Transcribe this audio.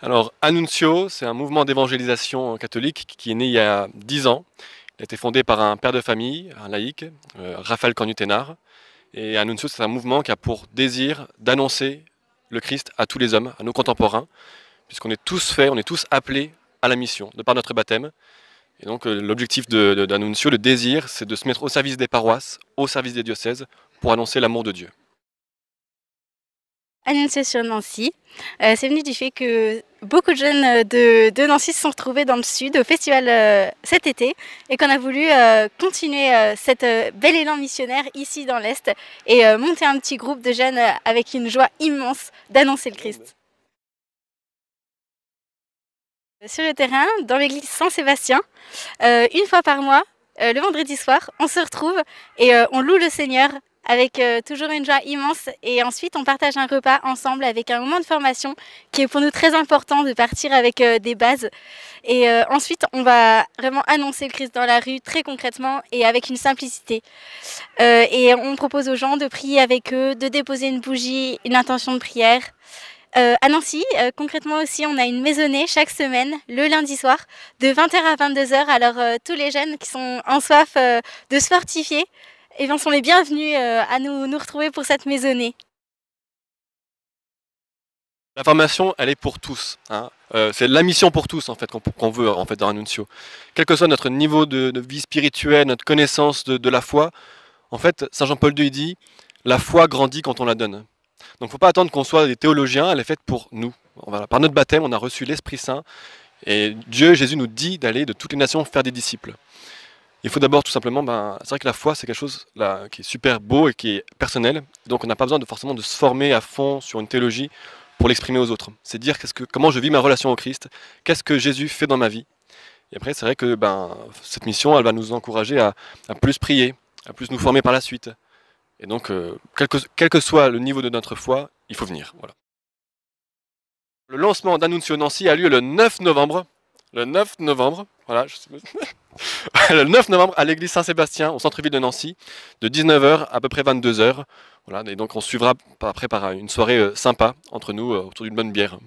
Alors, Annunzio, c'est un mouvement d'évangélisation catholique qui est né il y a 10 ans. Il a été fondé par un père de famille, un laïc, Raphaël Cornuténard. Et Annunzio, c'est un mouvement qui a pour désir d'annoncer le Christ à tous les hommes, à nos contemporains, puisqu'on est tous faits, on est tous appelés à la mission, de par notre baptême. Et donc, l'objectif d'Annunzio, le désir, c'est de se mettre au service des paroisses, au service des diocèses, pour annoncer l'amour de Dieu. Annoncé sur Nancy. C'est venu du fait que beaucoup de jeunes de Nancy se sont retrouvés dans le sud au festival cet été et qu'on a voulu continuer cet bel élan missionnaire ici dans l'Est et monter un petit groupe de jeunes avec une joie immense d'annoncer le Christ. Sur le terrain, dans l'église Saint-Sébastien, une fois par mois, le vendredi soir, on se retrouve et on loue le Seigneur avec toujours une joie immense et ensuite on partage un repas ensemble avec un moment de formation qui est pour nous très important de partir avec des bases et ensuite on va vraiment annoncer le Christ dans la rue très concrètement et avec une simplicité et on propose aux gens de prier avec eux, de déposer une bougie, une intention de prière. À Nancy, concrètement aussi, on a une maisonnée chaque semaine, le lundi soir, de 20h à 22h. Alors tous les jeunes qui sont en soif de se fortifier, eh bien, sont les bienvenus à nous retrouver pour cette maisonnée. La formation, elle est pour tous, hein. C'est la mission pour tous en fait qu'on veut en fait dans Annunzio. Quel que soit notre niveau de vie spirituelle, notre connaissance de la foi, en fait, Saint Jean-Paul II il dit la foi grandit quand on la donne. Donc, faut pas attendre qu'on soit des théologiens. Elle est faite pour nous. Voilà. Par notre baptême, on a reçu l'Esprit Saint, et Dieu, Jésus nous dit d'aller de toutes les nations faire des disciples. Il faut d'abord tout simplement, c'est vrai que la foi c'est quelque chose là, qui est super beau et qui est personnel. Donc, on n'a pas besoin forcément de se former à fond sur une théologie pour l'exprimer aux autres. C'est dire comment je vis ma relation au Christ, qu'est-ce que Jésus fait dans ma vie. Et après, c'est vrai que cette mission, elle va nous encourager à plus prier, à plus nous former par la suite. Et donc, quel que soit le niveau de notre foi, il faut venir. Voilà. Le lancement d'Annunzio Nancy a lieu le 9 novembre. Le 9 novembre, voilà, le 9 novembre à l'église Saint-Sébastien, au centre-ville de Nancy, de 19h à peu près 22h. Voilà, et donc on suivra après par une soirée sympa entre nous autour d'une bonne bière.